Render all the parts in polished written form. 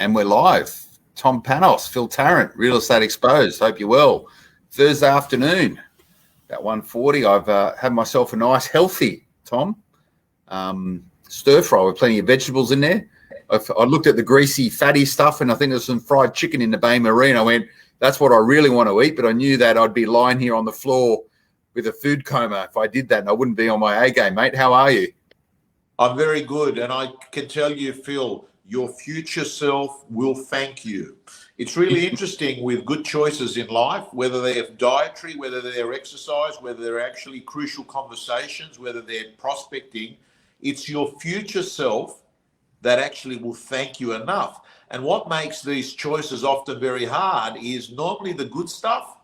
And we're live. Tom Panos, Phil Tarrant, Real Estate Exposed. Hope you're well. Thursday afternoon, about 1:40. I've had myself a nice, healthy, Tom, stir fry with plenty of vegetables in there. I looked at the greasy, fatty stuff, and I think there's some fried chicken in the Bay Marine. I went, that's what I really want to eat, but I knew that I'd be lying here on the floor with a food coma if I did that, and I wouldn't be on my A game, mate. How are you? I'm very good, and I can tell you, Phil, your future self will thank you. It's really interesting with good choices in life, whether they're dietary, whether they're exercise, whether they're actually crucial conversations, whether they're prospecting. It's your future self that actually will thank you enough. And what makes these choices often very hard is normally the good stuff,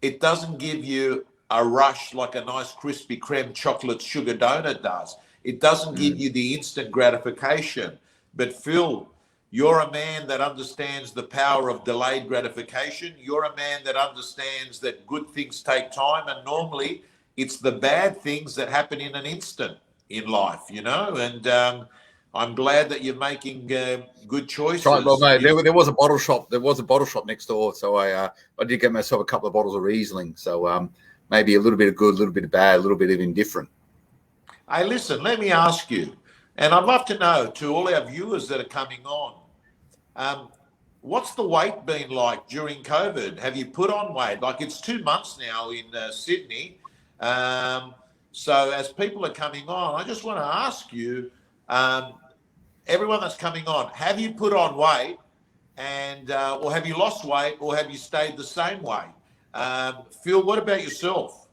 it doesn't give you a rush like a nice Krispy Kreme chocolate sugar donut does. It doesn't give you the instant gratification. But Phil, you're a man that understands the power of delayed gratification. You're a man that understands that good things take time, and normally it's the bad things that happen in an instant in life, you know. And I'm glad that you're making good choices. Right, well, mate, there was a bottle shop. There was a bottle shop next door, so I did get myself a couple of bottles of Riesling. So maybe a little bit of good, a little bit of bad, a little bit of indifferent. Hey, listen, let me ask you, and I'd love to know to all our viewers that are coming on, what's the weight been like during COVID? Have you put on weight? Like, it's 2 months now in Sydney. So as people are coming on, I just want to ask you, everyone that's coming on, have you put on weight, and or have you lost weight, or have you stayed the same weight? Phil, what about yourself?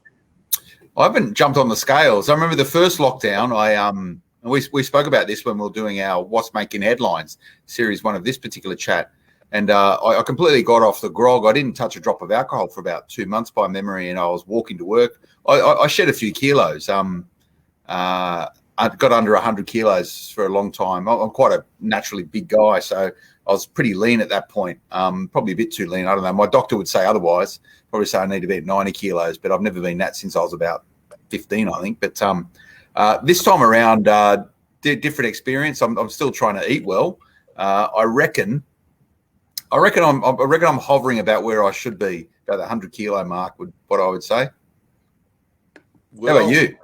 I haven't jumped on the scales. I remember the first lockdown. We spoke about this when we were doing our What's Making Headlines series, one of this particular chat, and I completely got off the grog. I didn't touch a drop of alcohol for about 2 months by memory, and I was walking to work. I shed a few kilos. I got under 100 kilos for a long time. I'm quite a naturally big guy, so I was pretty lean at that point. Probably a bit too lean. I don't know. My doctor would say otherwise. Probably say I need to be at 90 kilos, but I've never been that since I was about 15, I think. But this time around, different experience. I'm still trying to eat well. I reckon I'm hovering about where I should be, about the 100 kilo mark. What I would say. Well, how about you?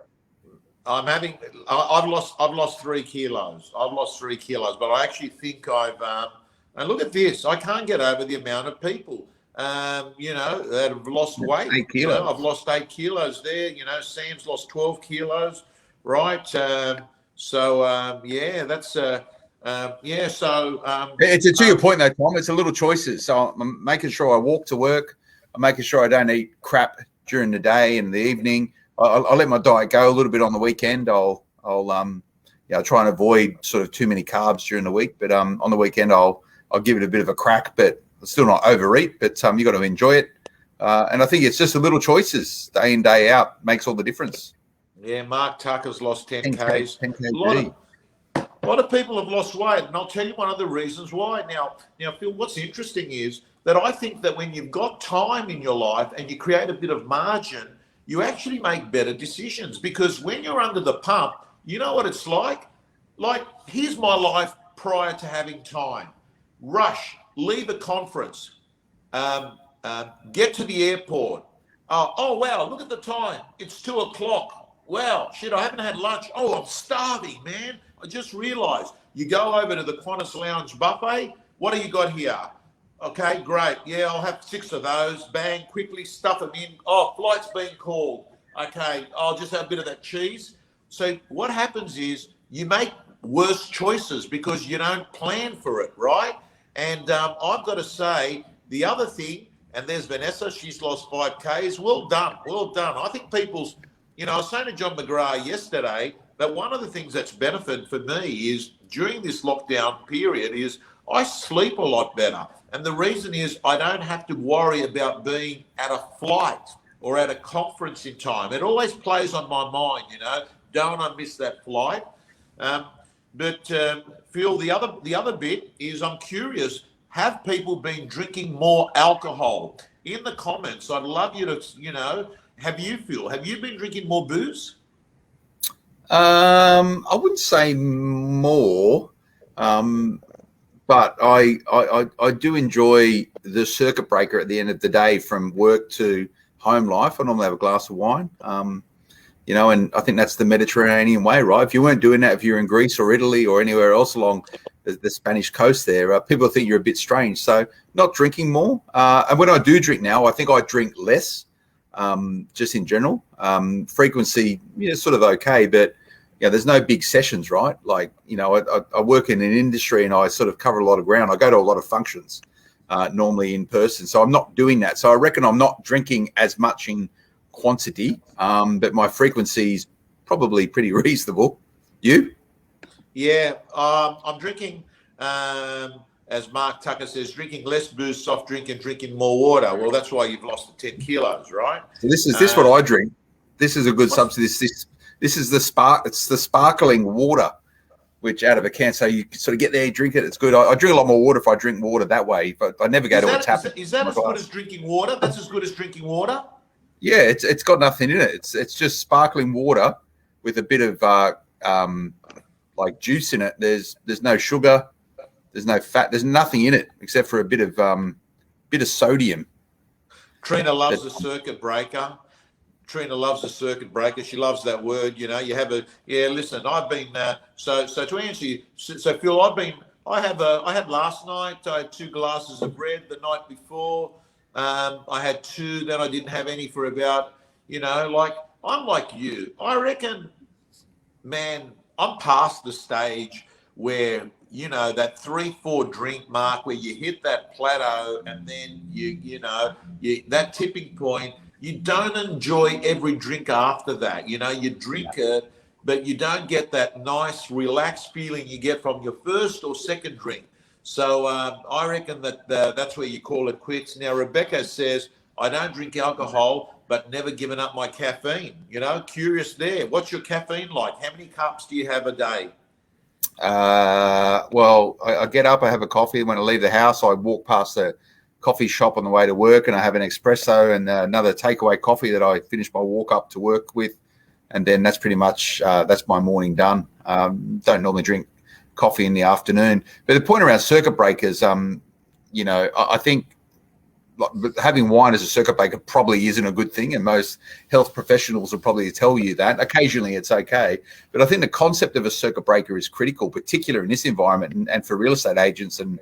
I've lost 3 kilos. I've lost 3 kilos, but I actually think and look at this. I can't get over the amount of people, that have lost weight. 8 kilos. I've lost 8 kilos there. Sam's lost 12 kilos, right? Yeah, that's yeah. So it's to your point though, Tom. It's a little choices. So I'm making sure I walk to work. I'm making sure I don't eat crap during the day and the evening. I'll let my diet go a little bit on the weekend. I'll try and avoid sort of too many carbs during the week, but on the weekend I'll give it a bit of a crack, but still not overeat. But you got to enjoy it, and I think it's just the little choices day in day out makes all the difference. Yeah, Mark Tucker's lost 10 Ks. 10 kg. A lot of people have lost weight, and I'll tell you one of the reasons why. Now, Phil, what's interesting is that I think that when you've got time in your life and you create a bit of margin, you actually make better decisions, because when you're under the pump, you know what it's like? Like, here's my life prior to having time. Rush, leave a conference, get to the airport. Oh, wow, look at the time. It's 2 o'clock. Wow, shit, I haven't had lunch. Oh, I'm starving, man. I just realized. You go over to the Qantas Lounge buffet. What do you got here? Okay, great. Yeah, I'll have 6 of those. Bang, quickly stuff them in. Oh, flight's being called. Okay, I'll just have a bit of that cheese. So what happens is you make worse choices because you don't plan for it, right? And I've got to say, the other thing, and there's Vanessa, she's lost 5 Ks. Well done, well done. I think people's, I was saying to John McGrath yesterday that one of the things that's benefited for me is during this lockdown period is I sleep a lot better. And the reason is I don't have to worry about being at a flight or at a conference in time. It always plays on my mind, don't I miss that flight? But Phil, the other bit is I'm curious, have people been drinking more alcohol? In the comments, I'd love you to, have you been drinking more booze? I wouldn't say more. But I do enjoy the circuit breaker at the end of the day from work to home life. I normally have a glass of wine, and I think that's the Mediterranean way, right? If you weren't doing that, if you're in Greece or Italy or anywhere else along the Spanish coast there, people think you're a bit strange. So not drinking more. And when I do drink now, I think I drink less, just in general. Frequency, sort of okay, but there's no big sessions, right? Like, I work in an industry and I sort of cover a lot of ground. I go to a lot of functions, normally in person. So I'm not doing that. So I reckon I'm not drinking as much in quantity, but my frequency is probably pretty reasonable. You? Yeah, I'm drinking, as Mark Tucker says, drinking less booze, soft drink, and drinking more water. Well, that's why you've lost the 10 kilos, right? So this is what I drink. This is a good substance. This is the spark. It's the sparkling water, which out of a can. So you sort of get there, you drink it. It's good. I drink a lot more water if I drink water that way. But I never go to a tap. Is that as good as drinking water? That's as good as drinking water? Yeah, it's got nothing in it. It's just sparkling water with a bit of like juice in it. There's no sugar. There's no fat. There's nothing in it except for a bit of sodium. Trina loves the circuit breaker. Trina loves the circuit breaker. She loves that word. You have listen, I've been, so to answer you, so Phil, I had last night, I had 2 glasses of red. The night before, I had 2, then I didn't have any for about, I'm like you. I reckon, man, I'm past the stage where, that 3-4 drink mark where you hit that plateau and then that tipping point. You don't enjoy every drink after that. You drink it, but you don't get that nice, relaxed feeling you get from your first or second drink. So I reckon that that's where you call it quits. Now, Rebecca says, I don't drink alcohol, but never given up my caffeine. Curious there. What's your caffeine like? How many cups do you have a day? Well, I get up, I have a coffee. When I leave the house, I walk past the coffee shop on the way to work and I have an espresso and another takeaway coffee that I finish my walk up to work with. And then that's pretty much, that's my morning done. Don't normally drink coffee in the afternoon. But the point around circuit breakers, I think having wine as a circuit breaker probably isn't a good thing. And most health professionals will probably tell you that. Occasionally it's okay. But I think the concept of a circuit breaker is critical, particularly in this environment and for real estate agents and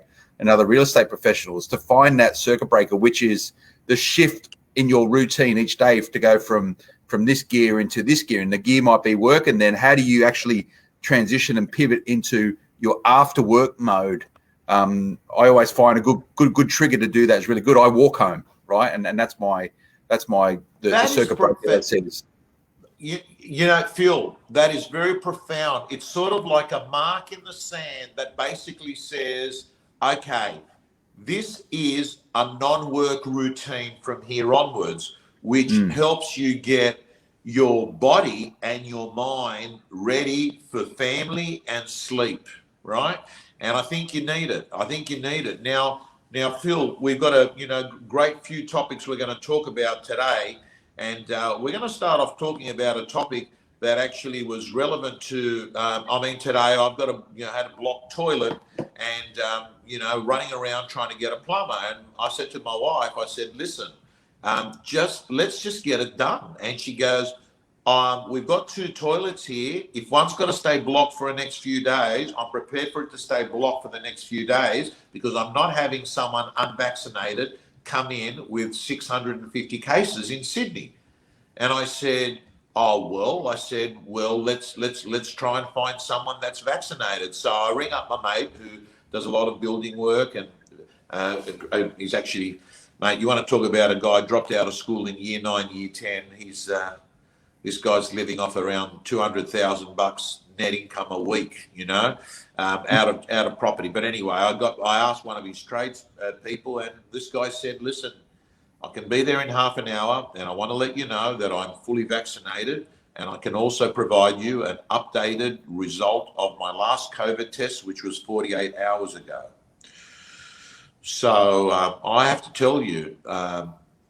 other real estate professionals to find that circuit breaker, which is the shift in your routine each day to go from this gear into this gear. And the gear might be work. And then how do you actually transition and pivot into your after work mode? I always find a good trigger to do that is really good. I walk home, right? And that's the circuit breaker that says. Phil, that is very profound. It's sort of like a mark in the sand that basically says, okay, this is a non-work routine from here onwards, which helps you get your body and your mind ready for family and sleep, right? And I think you need it. Now, Phil, we've got a great few topics we're going to talk about today, and we're going to start off talking about a topic that actually was relevant to. Today I've got had a blocked toilet, and running around trying to get a plumber. And I said to my wife, I said, listen, let's just get it done. And she goes, we've got 2 toilets here. If one's got to stay blocked for the next few days, I'm prepared for it to stay blocked for the next few days because I'm not having someone unvaccinated come in with 650 cases in Sydney. And I said, let's try and find someone that's vaccinated. So I ring up my mate who does a lot of building work, and he's actually, mate, you want to talk about a guy dropped out of school in year 9, year 10. This guy's living off around $200,000 net income a week, out of property. But anyway, I asked one of his trades people, and this guy said, listen, I can be there in half an hour, and I want to let you know that I'm fully vaccinated, and I can also provide you an updated result of my last COVID test, which was 48 hours ago. So I have to tell you,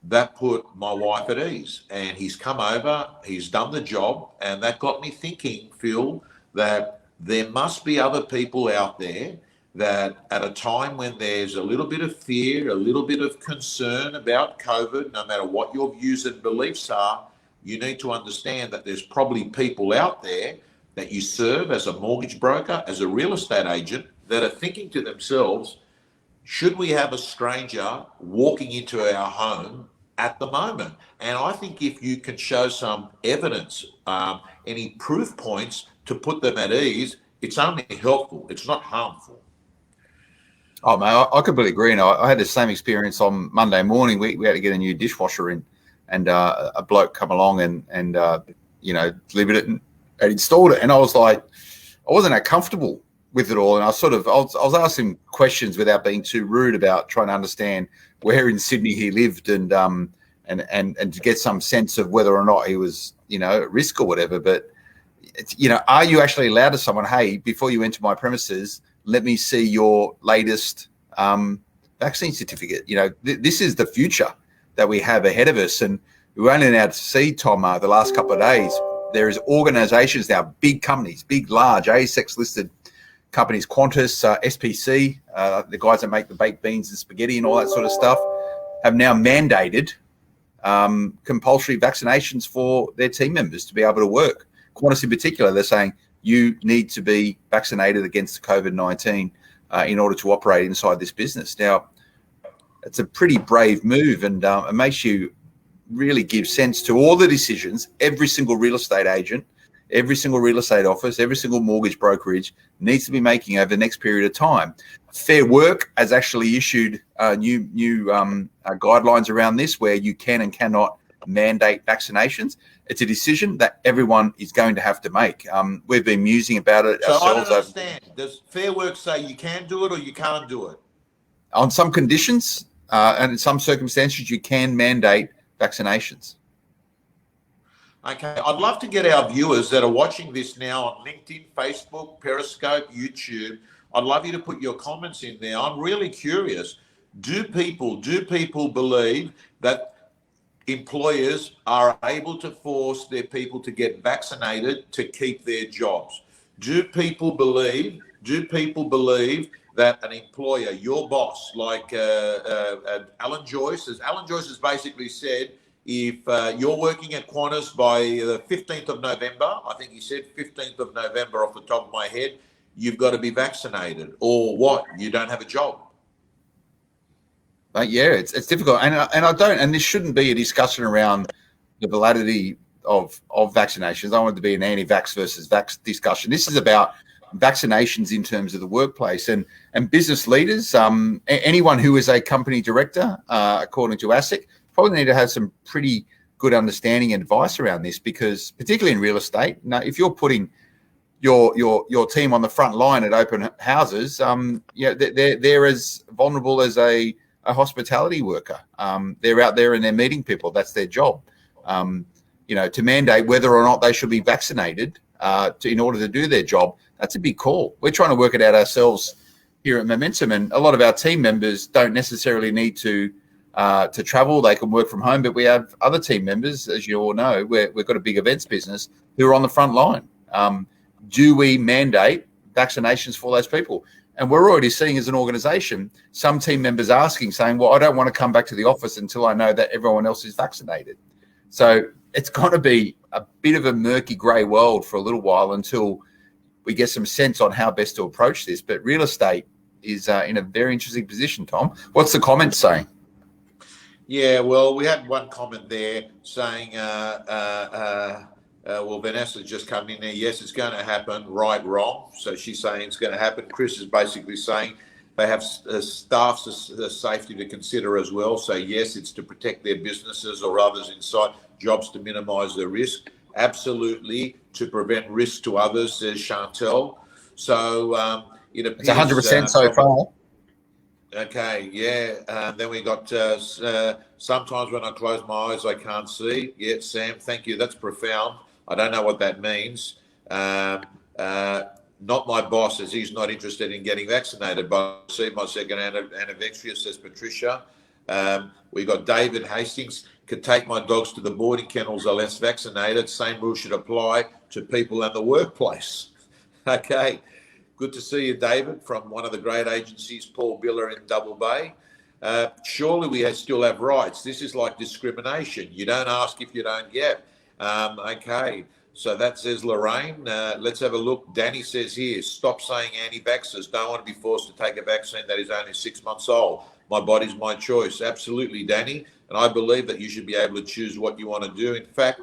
that put my wife at ease, and he's come over, he's done the job, and that got me thinking, Phil, that there must be other people out there that at a time when there's a little bit of fear, a little bit of concern about COVID, no matter what your views and beliefs are, you need to understand that there's probably people out there that you serve as a mortgage broker, as a real estate agent, that are thinking to themselves, should we have a stranger walking into our home at the moment? And I think if you can show some evidence, any proof points to put them at ease, it's only helpful. It's not harmful. Oh, man, I completely agree. And I had the same experience on Monday morning. We had to get a new dishwasher in, and a bloke come along and delivered it and installed it. And I was like, I wasn't that comfortable with it all. And I was asking questions without being too rude about trying to understand where in Sydney he lived and to get some sense of whether or not he was, at risk or whatever. But, are you actually allowed to someone, hey, before you enter my premises, let me see your latest vaccine certificate? This is the future that we have ahead of us. And we were only allowed to see, Tom, the last couple of days. There is organizations now, big companies, big, large, ASX-listed companies, Qantas, SPC, the guys that make the baked beans and spaghetti and all that sort of stuff, have now mandated compulsory vaccinations for their team members to be able to work. Qantas in particular, they're saying, you need to be vaccinated against COVID-19 in order to operate inside this business. Now, it's a pretty brave move, and it makes you really give sense to all the decisions every single real estate agent, every single real estate office, every single mortgage brokerage needs to be making over the next period of time. Fair Work has actually issued new guidelines around this, where you can and cannot mandate vaccinations. It's a decision that everyone is going to have to make. We've been musing about it ourselves. So I don't understand. Does Fair Work say you can do it or you can't do it? On some conditions and in some circumstances, you can mandate vaccinations. Okay, I'd love to get our viewers that are watching this now on LinkedIn, Facebook, Periscope, YouTube. I'd love you to put your comments in there. I'm really curious. Do people believe that employers are able to force their people to get vaccinated to keep their jobs? Do people believe that an employer, your boss, like Alan Joyce has basically said, if you're working at Qantas by the 15th of November, I think he said 15th of November off the top of my head, you've got to be vaccinated, or what? You don't have a job. Yeah, it's difficult, and I don't, and this shouldn't be a discussion around the validity of vaccinations. I want it to be an anti-vax versus vax discussion. This is about vaccinations in terms of the workplace and business leaders. Anyone who is a company director, according to ASIC, probably need to have some pretty good understanding and advice around this, because particularly in real estate, if you're putting your team on the front line at open houses, they're as vulnerable as a hospitality worker. They're out there and they're meeting people. That's their job. To mandate whether or not they should be vaccinated in order to do their job, that's a big call. We're trying to work it out ourselves here at Momentum, and a lot of our team members don't necessarily need to travel. They can work from home, but we have other team members, as you all know, we've got a big events business, who are on the front line. Do we mandate vaccinations for those people? And we're already seeing, as an organisation, some team members saying, well, I don't want to come back to the office until I know that everyone else is vaccinated. So it's going to be a bit of a murky grey world for a little while until we get some sense on how best to approach this. But real estate is in a very interesting position, Tom. What's the comment saying? Yeah, well, we had one comment there saying, Vanessa's just come in there. Yes, it's going to happen. Right, wrong. So she's saying it's going to happen. Chris is basically saying they have staff's safety to consider as well. So yes, it's to protect their businesses or others inside, jobs to minimise the risk. Absolutely, to prevent risk to others, says Chantel. So it appears... It's 100% so far. Okay, yeah. Then we got sometimes when I close my eyes, I can't see. Yeah, Sam, thank you. That's profound. I don't know what that means. Not my boss, as he's not interested in getting vaccinated, but I see my second anniversary, says Patricia. We got David Hastings, could take my dogs to the boarding kennels are less vaccinated. Same rule should apply to people in the workplace. Okay. Good to see you, David, from one of the great agencies, Paul Biller in Double Bay. Surely we still have rights. This is like discrimination. You don't ask if you don't get. Okay, so that says Lorraine. Let's have a look. Danny says here, stop saying anti-vaxxers. Don't want to be forced to take a vaccine that is only 6 months old. My body's my choice. Absolutely, Danny. And I believe that you should be able to choose what you want to do. In fact,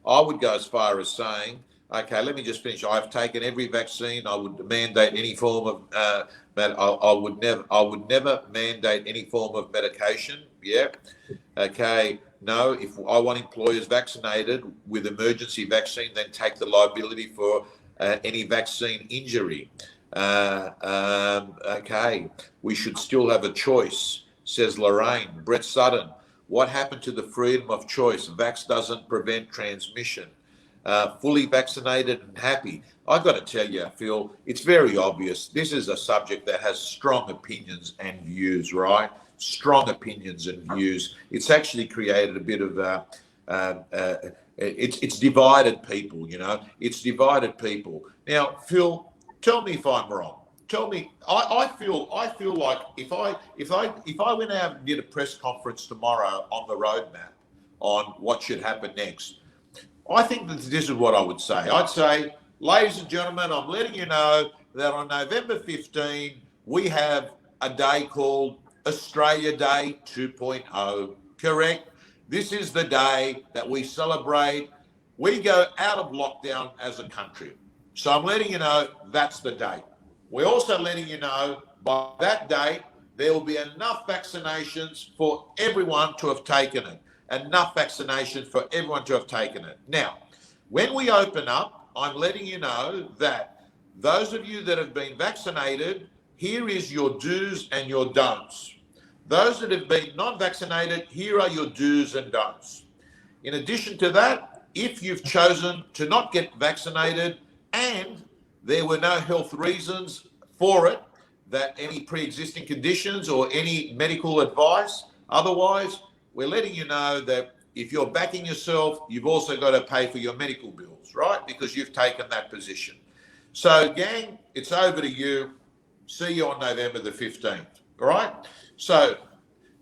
I would go as far as saying, okay, let me just finish. I've taken every vaccine. I would mandate any form of I would never mandate any form of medication. Yeah. Okay. No, if I want employers vaccinated with emergency vaccine, then take the liability for any vaccine injury. Okay. We should still have a choice, says Lorraine. Brett Sutton. What happened to the freedom of choice? Vax doesn't prevent transmission. Fully vaccinated and happy. I've got to tell you, Phil, it's very obvious. This is a subject that has strong opinions and views, right? Strong opinions and views. It's actually created a bit of it's divided people, you know. It's divided people. Now, Phil, tell me if I'm wrong. Tell me, I feel like if I went out and did a press conference tomorrow on the roadmap on what should happen next, I think that this is what I would say. I'd say, ladies and gentlemen, I'm letting you know that on November 15, we have a day called Australia Day 2.0. Correct? This is the day that we celebrate. We go out of lockdown as a country. So I'm letting you know that's the date. We're also letting you know by that date, there will be enough vaccinations for everyone to have taken it. Enough vaccinations for everyone to have taken it. Now, when we open up, I'm letting you know that those of you that have been vaccinated, here is your do's and your don'ts. Those that have been non-vaccinated, here are your do's and don'ts. In addition to that, if you've chosen to not get vaccinated and there were no health reasons for it, that any pre-existing conditions or any medical advice, otherwise, we're letting you know that if you're backing yourself, you've also got to pay for your medical bills, right? Because you've taken that position. So, gang, it's over to you. See you on November the 15th, all right? So,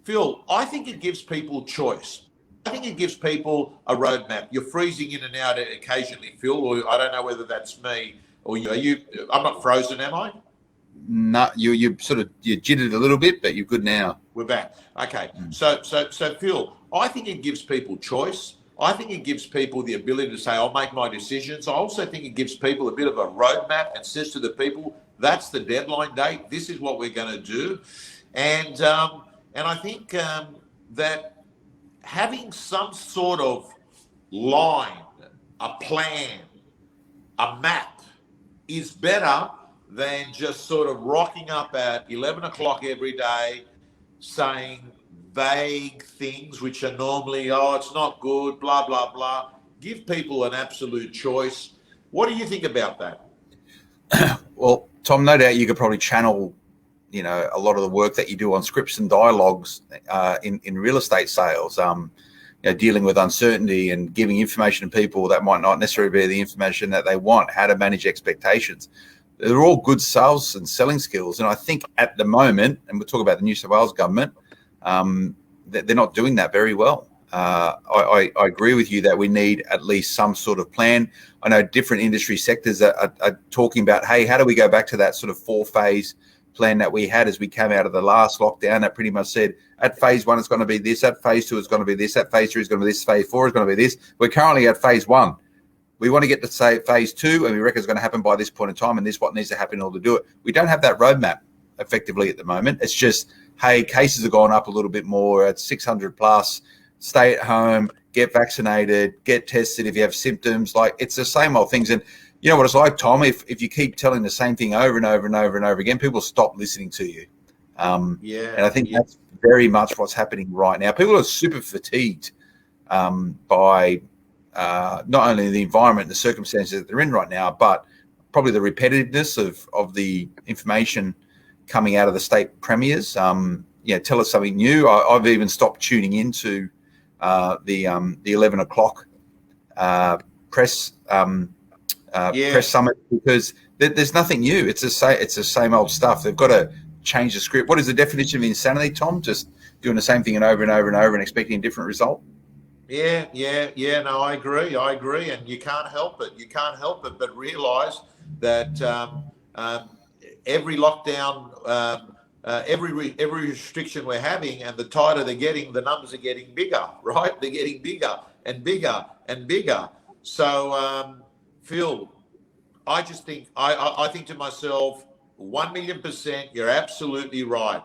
Phil, I think it gives people choice. I think it gives people a roadmap. You're freezing in and out occasionally, Phil, or I don't know whether that's me or you. Are you? I'm not frozen, am I? No, you jittered a little bit, but you're good now. We're back. Okay. So Phil, I think it gives people choice. I think it gives people the ability to say, I'll make my decisions. I also think it gives people a bit of a roadmap and says to the people, that's the deadline date. This is what we're going to do. And I think that having some sort of line, a plan, a map is better than just sort of rocking up at 11 o'clock every day saying vague things which are normally, oh, it's not good, blah, blah, blah. Give people an absolute choice. What do you think about that? Well, Tom, no doubt you could probably channel, you know, a lot of the work that you do on scripts and dialogues in real estate sales, you know, dealing with uncertainty and giving information to people that might not necessarily be the information that they want, how to manage expectations. They're all good sales and selling skills. And I think at the moment, and we'll talk about the New South Wales government, they're not doing that very well. I agree with you that we need at least some sort of plan. I know different industry sectors are talking about, hey, how do we go back to that sort of 4-phase plan that we had as we came out of the last lockdown that pretty much said at phase 1 it's going to be this, at phase 2 it's going to be this, at phase 3 it's going to be this, phase 4 is going to be this. We're currently at phase 1. We want to get to say phase 2, and we reckon it's going to happen by this point in time, and this is what needs to happen in order to do it. We don't have that roadmap effectively at the moment. It's just, hey, cases have gone up a little bit more at 600 plus. Stay at home, get vaccinated, get tested if you have symptoms. Like, it's the same old things. And you know what it's like, Tom? If you keep telling the same thing over and over and over and over again, people stop listening to you. And I think that's very much what's happening right now. People are super fatigued by not only the environment, the circumstances that they're in right now, but probably the repetitiveness of the information coming out of the state premiers. Tell us something new. I've even stopped tuning into the 11 o'clock press summit because There's nothing new. It's the same old stuff. They've got to change the script. What is the definition of insanity, Tom? Just doing the same thing and over and over and over and expecting a different result? Yeah. No, I agree. And you can't help it. You can't help it but realise that every lockdown, every restriction we're having, and the tighter they're getting, the numbers are getting bigger, right? They're getting bigger and bigger and bigger. So, Phil, I just think, I think to myself, 1,000,000%, you're absolutely right.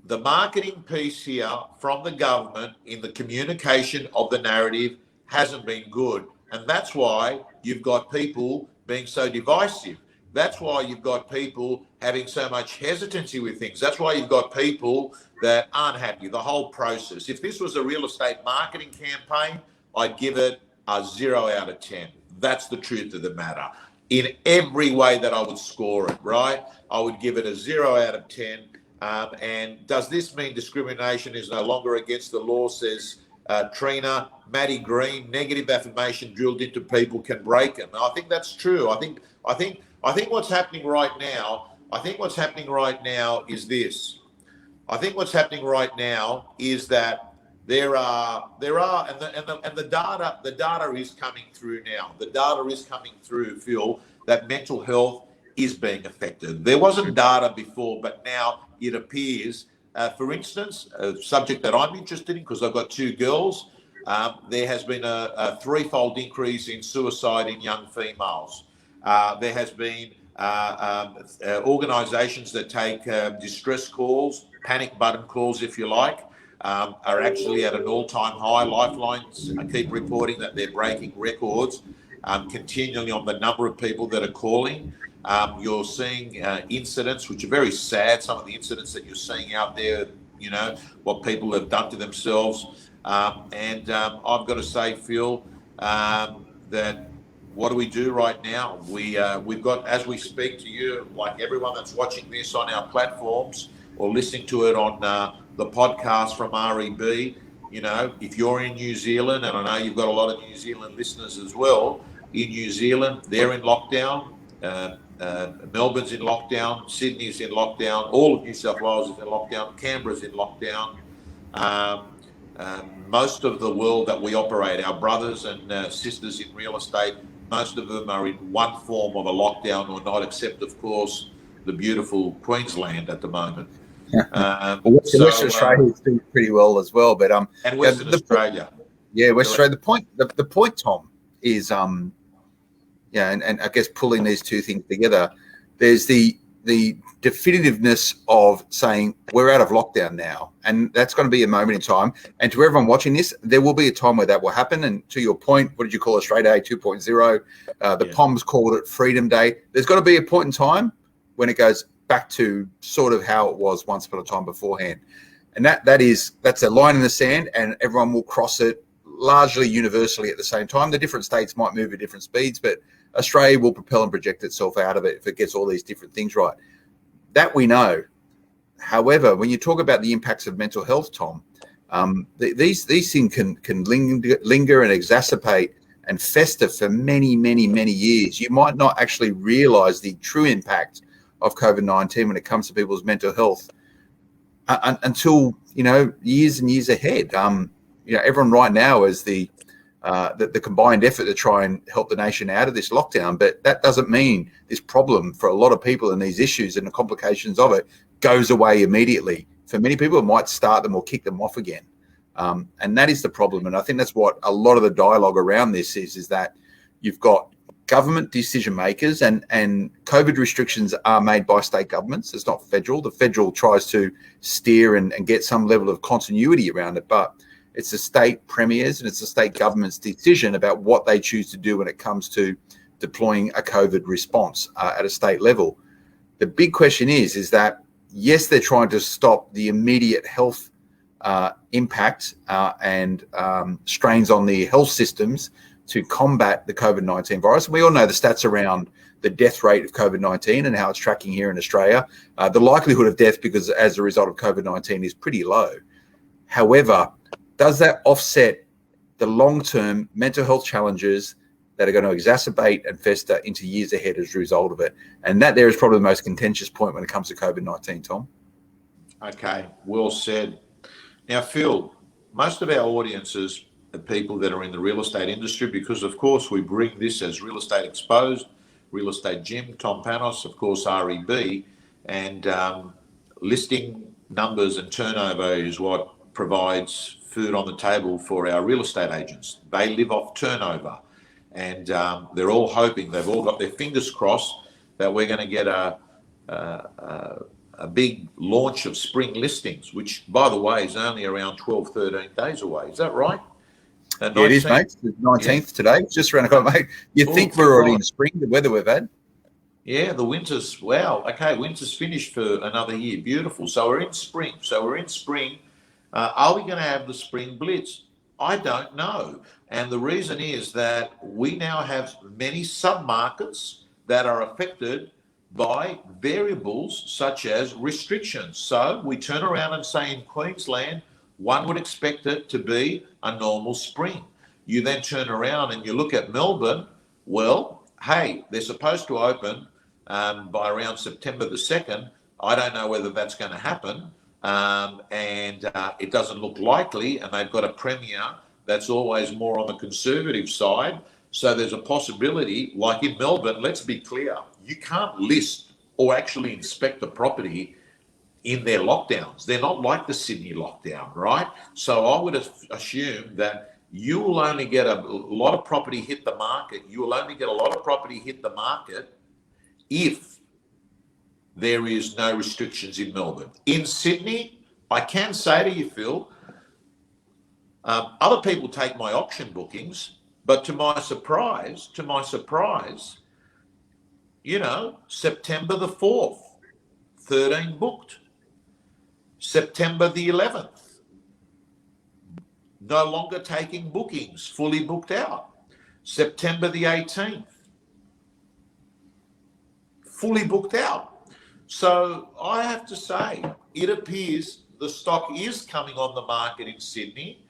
The marketing piece here from the government in the communication of the narrative hasn't been good. And that's why you've got people being so divisive. That's why you've got people having so much hesitancy with things. That's why you've got people that aren't happy, the whole process. If this was a real estate marketing campaign, I'd give it a 0 out of 10. That's the truth of the matter. In every way that I would score it, right? I would give it a 0 out of 10. And does this mean discrimination is no longer against the law, says Trina? Maddie Green, negative affirmation drilled into people can break them. And I think that's true. I think what's happening right now, is this. I think what's happening right now is that there are, and the data is coming through now. The data is coming through, Phil, that mental health is being affected. There wasn't data before, but now it appears. For instance, a subject that I'm interested in, because I've got 2 girls, there has been a 3-fold increase in suicide in young females. There has been organisations that take distress calls, panic button calls, if you like, are actually at an all-time high. Lifelines keep reporting that they're breaking records continually on the number of people that are calling. You're seeing incidents which are very sad, some of the incidents that you're seeing out there, you know, what people have done to themselves. And I've got to say, Phil, that what do we do right now? We've got, as we speak to you, like everyone that's watching this on our platforms or listening to it on the podcast from REB, you know, if you're in New Zealand, and I know you've got a lot of New Zealand listeners as well, in New Zealand, they're in lockdown. Melbourne's in lockdown, Sydney's in lockdown, all of New South Wales is in lockdown, Canberra's in lockdown. Most of the world that we operate, our brothers and sisters in real estate, most of them are in one form of a lockdown or not, except, of course, the beautiful Queensland at the moment. Western Australia is doing pretty well as well, but and Western Australia. Yeah, Western Australia. The point, Tom, is yeah, and I guess pulling these two things together, there's the definitiveness of saying we're out of lockdown now, and that's going to be a moment in time. And to everyone watching this, there will be a time where that will happen. And to your point, what did you call Australia Day 2.0? The POMs called it Freedom Day. There's got to be a point in time when it goes back to sort of how it was once upon a time beforehand. And that's a line in the sand, and everyone will cross it largely universally at the same time. The different states might move at different speeds, but Australia will propel and project itself out of it if it gets all these different things right. That we know. However, when you talk about the impacts of mental health, Tom, these things can linger and exacerbate and fester for many, many, many years. You might not actually realise the true impact of COVID-19 when it comes to people's mental health until, you know, years and years ahead. You know, everyone right now is the combined effort to try and help the nation out of this lockdown, but that doesn't mean this problem for a lot of people and these issues and the complications of it goes away immediately. For many people, it might start them or kick them off again. And that is the problem. And I think that's what a lot of the dialogue around this is that you've got government decision makers, and COVID restrictions are made by state governments. It's not federal. The federal tries to steer and get some level of continuity around it, but it's the state premiers and it's the state government's decision about what they choose to do when it comes to deploying a COVID response at a state level. The big question is that, yes, they're trying to stop the immediate health impact and strains on the health systems to combat the COVID-19 virus. And we all know the stats around the death rate of COVID-19 and how it's tracking here in Australia. The likelihood of death because as a result of COVID-19 is pretty low. However, does that offset the long-term mental health challenges that are going to exacerbate and fester into years ahead as a result of it. And that there is probably the most contentious point when it comes to COVID-19, Tom. Okay, well said. Now, Phil, most of our audiences are people that are in the real estate industry because, of course, we bring this as Real Estate Exposed, Real Estate Jim, Tom Panos, of course, REB, and listing numbers and turnover is what provides food on the table for our real estate agents. They live off turnover. And they're all hoping, they've all got their fingers crossed that we're going to get a big launch of spring listings, which, by the way, is only around 12, 13 days away. Is that right? Yeah, it is, mate. It's the 19th today. It's just around the corner, mate. You think we're already in spring, the weather we've had? Yeah, the winter's, wow. Okay, winter's finished for another year. Beautiful. So we're in spring. Are we going to have the spring blitz? I don't know. And the reason is that we now have many sub-markets that are affected by variables such as restrictions. So we turn around and say in Queensland, one would expect it to be a normal spring. You then turn around and you look at Melbourne, well, hey, they're supposed to open by around September the 2nd. I don't know whether that's going to happen. And it doesn't look likely, and they've got a premier that's always more on the conservative side. So there's a possibility, like in Melbourne, let's be clear, you can't list or actually inspect a property in their lockdowns. They're not like the Sydney lockdown, right? So I would assume that you will only get a lot of property hit the market. You will only get a lot of property hit the market if there is no restrictions in Melbourne. In Sydney, I can say to you, Phil, other people take my auction bookings, but to my surprise, you know, September the 4th, 13 booked. September the 11th, no longer taking bookings, fully booked out. September the 18th, fully booked out. So I have to say, it appears the stock is coming on the market in Sydney.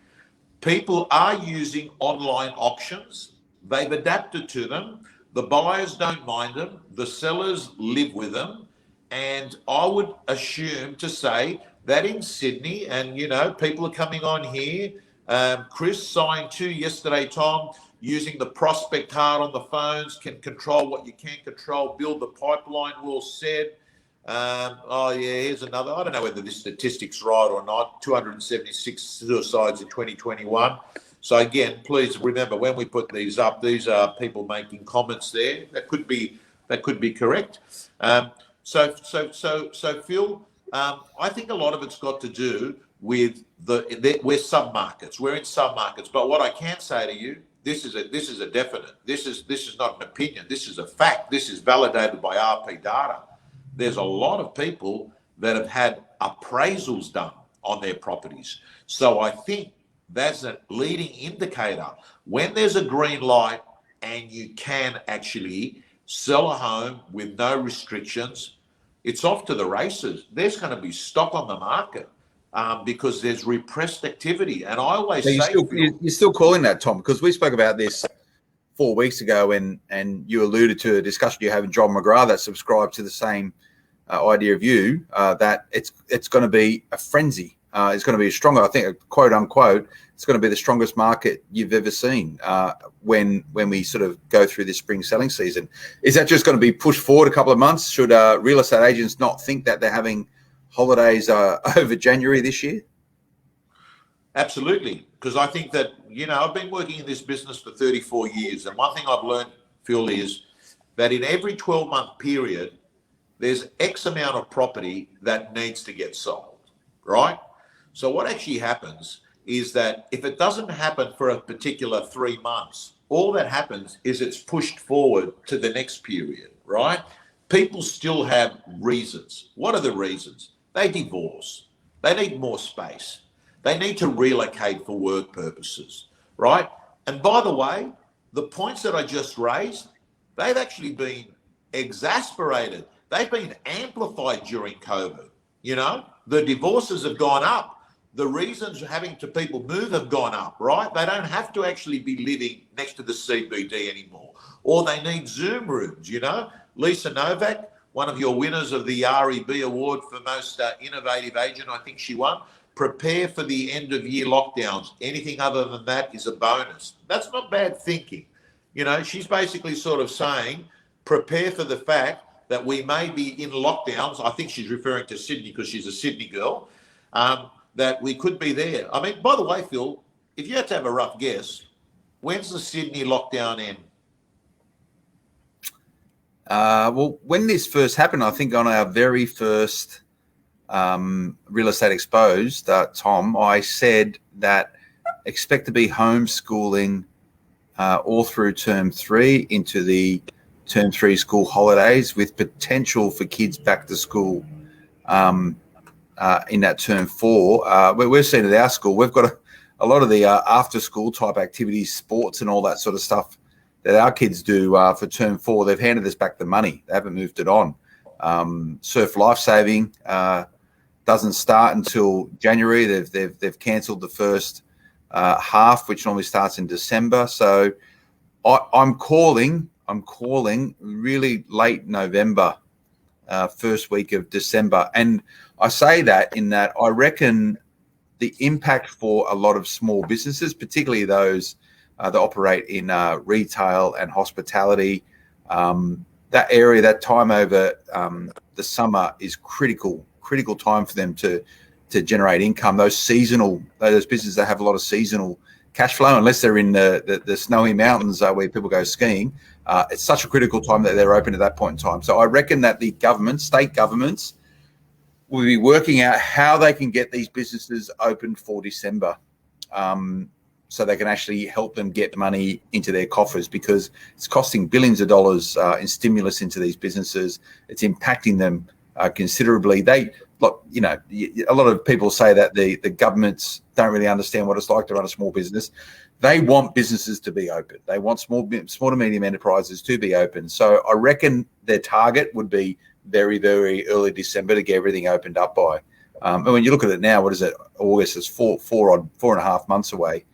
People are using online auctions. They've adapted to them. The buyers don't mind them. The sellers live with them. And I would assume to say that in Sydney, and, you know, people are coming on here. Chris signed 2 yesterday, Tom, using the prospect hard on the phones, can control what you can't control, build the pipeline, well said. Here's another. I don't know whether this statistic's right or not. 276 suicides in 2021. So again, please remember when we put these up, these are people making comments there. That could be correct. So Phil, I think a lot of it's got to do with we're sub-markets. We're in sub-markets. But what I can say to you, this is a definite. This is not an opinion. This is a fact. This is validated by RP data. There's a lot of people that have had appraisals done on their properties. So I think that's a leading indicator. When there's a green light and you can actually sell a home with no restrictions, it's off to the races. There's going to be stock on the market because there's repressed activity. And I always say... You're still calling that, Tom, because we spoke about this 4 weeks ago and you alluded to a discussion you have with John McGrath that subscribed to the same idea of you, that it's going to be a frenzy. It's going to be a stronger, I think, quote unquote, it's going to be the strongest market you've ever seen when we sort of go through this spring selling season. Is that just going to be pushed forward a couple of months? Should real estate agents not think that they're having holidays over January this year? Absolutely, because I think that, you know, I've been working in this business for 34 years, and one thing I've learned, Phil, is that in every 12-month period, there's X amount of property that needs to get sold, right? So what actually happens is that if it doesn't happen for a particular 3 months, all that happens is it's pushed forward to the next period, right? People still have reasons. What are the reasons? They divorce. They need more space. They need to relocate for work purposes, right? And by the way, the points that I just raised, they've actually been exasperated. They've been amplified during COVID. You know, the divorces have gone up. the reasons having to people move have gone up, right? They don't have to actually be living next to the CBD anymore, or they need Zoom rooms, you know. Lisa Novak, one of your winners of the REB award for most innovative agent, I think she won. Prepare for the end of year lockdowns. Anything other than that is a bonus. That's not bad thinking. You know, she's basically sort of saying, prepare for the fact that we may be in lockdowns. I think she's referring to Sydney because she's a Sydney girl, that we could be there. I mean, by the way, Phil, if you had to have a rough guess, when's the Sydney lockdown end? Well, when this first happened, I think on our very first Real Estate Exposed, Tom, I said that expect to be homeschooling all through term 3 into the term 3 school holidays, with potential for kids back to school in that term 4. We've seen at our school, we've got a lot of the after school type activities, sports and all that sort of stuff that our kids do for term 4. They've handed us back the money. They haven't moved it on. Surf Lifesaving doesn't start until January. They've cancelled the first half, which normally starts in December. So I'm calling really late November, first week of December. And I say that in that I reckon the impact for a lot of small businesses, particularly those that operate in retail and hospitality, that area, that time over the summer is critical time for them to generate income. Those businesses that have a lot of seasonal cash flow, unless they're in the snowy mountains where people go skiing, it's such a critical time that they're open at that point in time. So I reckon that the state governments will be working out how they can get these businesses open for December, so they can actually help them get money into their coffers, because it's costing billions of dollars in stimulus into these businesses. It's impacting them considerably. A lot of people say that the governments don't really understand what it's like to run a small business. They want businesses to be open. They want small to medium enterprises to be open. So I reckon their target would be very, very early December to get everything opened up by. And when you look at it now, what is it? August is 4.5 months away.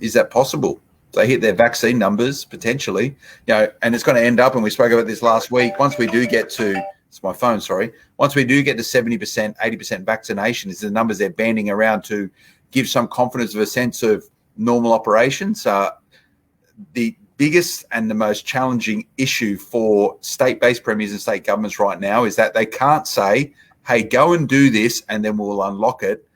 Is that possible? They hit their vaccine numbers potentially, and it's going to end up, and we spoke about this last week, once we do get to, it's my phone, sorry. Once we do get to 70%, 80% vaccination, is the numbers they're banding around to give some confidence of a sense of normal operations. The biggest and the most challenging issue for state-based premiers and state governments right now is that they can't say, hey, go and do this and then we'll unlock it.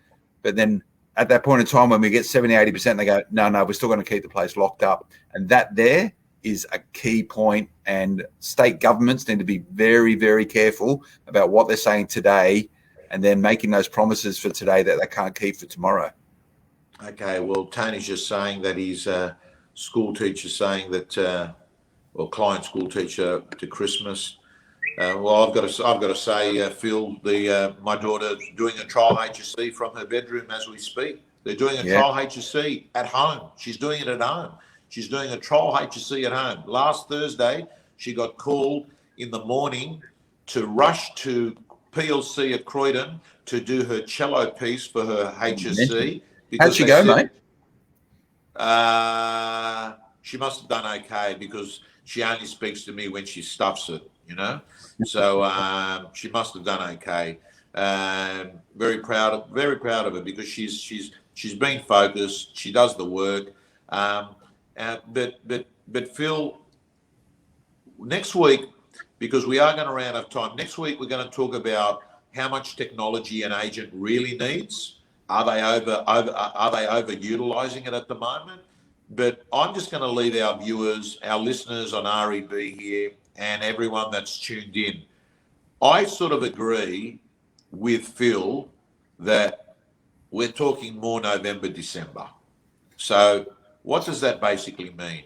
But then at that point in time, when we get 70, 80%, they go, no, we're still going to keep the place locked up. And that there is a key point, and state governments need to be very, very careful about what they're saying today and then making those promises for today that they can't keep for tomorrow. Okay, well, Tony's just saying that he's a school teacher saying that, or client school teacher to Christmas. Well, I've got to say, Phil, my daughter's doing a trial HSC from her bedroom as we speak. They're doing a trial HSC at home. She's doing it at home. She's doing a trial HSC at home. Last Thursday, she got called in the morning to rush to PLC at Croydon to do her cello piece for her HSC. How'd she go, mate? She must have done okay, because she only speaks to me when she stuffs it, So she must have done okay. Very proud of her, because she's been focused. She does the work. But Phil, next week, because we are going to run out of time, next week we're going to talk about how much technology an agent really needs. Are they overutilizing it at the moment? But I'm just going to leave our viewers, our listeners on REB here, and everyone that's tuned in. I sort of agree with Phil that we're talking more November, December. So what does that basically mean?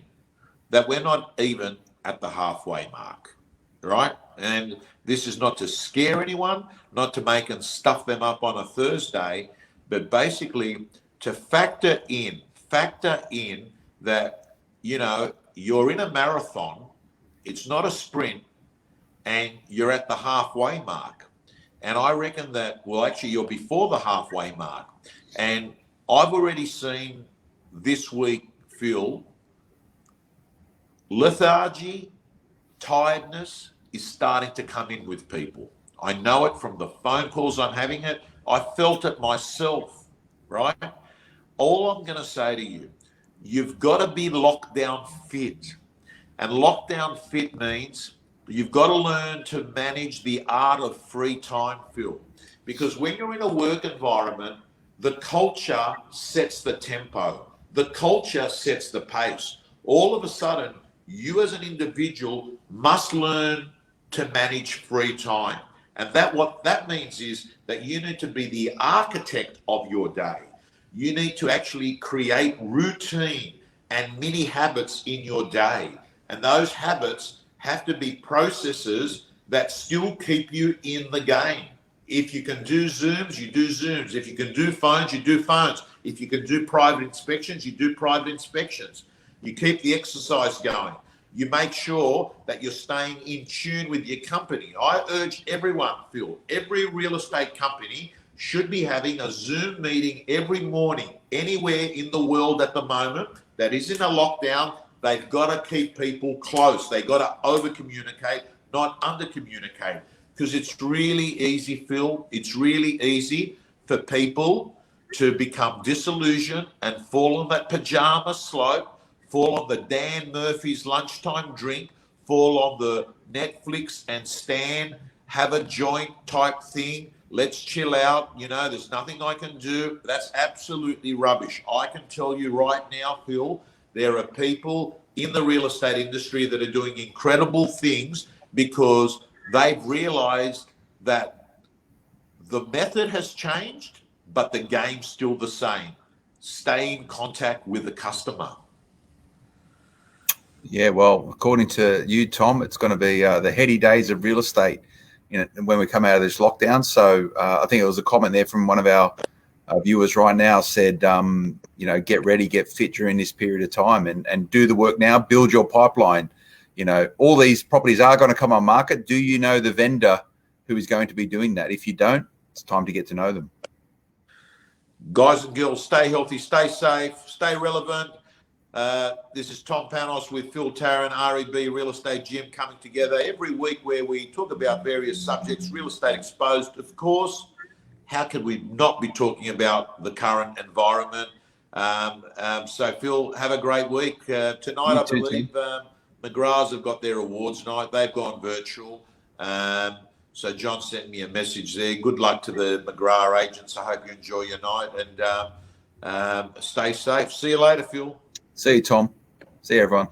That we're not even at the halfway mark, right? And this is not to scare anyone, not to make and stuff them up on a Thursday, but basically to factor in that, you're in a marathon, it's not a sprint, and you're at the halfway mark. And I reckon that, well, actually, you're before the halfway mark. And I've already seen this week, Phil, lethargy, tiredness is starting to come in with people. I know it from the phone calls I'm having it. I felt it myself, right? All I'm going to say to you, you've got to be lockdown fit. And lockdown fit means you've got to learn to manage the art of free time, Phil. Because when you're in a work environment, the culture sets the tempo. The culture sets the pace. All of a sudden, you as an individual must learn to manage free time. And what that means is that you need to be the architect of your day. You need to actually create routine and mini habits in your day. And those habits have to be processes that still keep you in the game. If you can do Zooms, you do Zooms. If you can do phones, you do phones. If you can do private inspections, you do private inspections. You keep the exercise going. You make sure that you're staying in tune with your company. I urge everyone, Phil, every real estate company should be having a Zoom meeting every morning anywhere in the world at the moment that is in a lockdown. They've got to keep people close. They've got to over-communicate, not under-communicate. Because it's really easy, Phil, it's really easy for people to become disillusioned and fall on that pajama slope, fall on the Dan Murphy's lunchtime drink, fall on the Netflix and Stan, have a joint type thing. Let's chill out. You know, there's nothing I can do. That's absolutely rubbish. I can tell you right now, Phil, there are people in the real estate industry that are doing incredible things because they've realized that the method has changed, but the game's still the same. Stay in contact with the customer. Yeah, well, according to you, Tom, it's going to be the heady days of real estate when we come out of this lockdown. So I think it was a comment there from one of our viewers right now said, get ready, get fit during this period of time and do the work now, build your pipeline. All these properties are going to come on market. Do you know the vendor who is going to be doing that? If you don't, it's time to get to know them. Guys and girls, stay healthy, stay safe, stay relevant. This is Tom Panos with Phil Tarrant, REB Real Estate Gym, coming together every week where we talk about various subjects, real estate exposed, of course. How could we not be talking about the current environment? So, Phil, have a great week. Tonight, I believe McGraths have got their awards night. They've gone virtual. So John sent me a message there. Good luck to the McGrath agents. I hope you enjoy your night and stay safe. See you later, Phil. See you, Tom. See you, everyone.